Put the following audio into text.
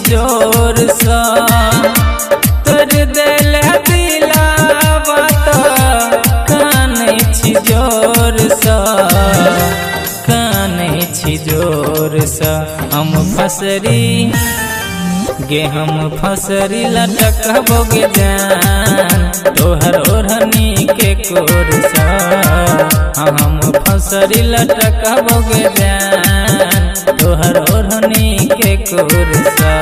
जोर सा तोर दिल दिलावा तो कानै छी जोर सा कानै छी जोर सा। हम फसरी गे हम फसरी लटकबो गे जान तोहर ओढ़नी के कोर सा। हम फसरी लटकबो गे जान तोहर ओढ़नी के कोर सा।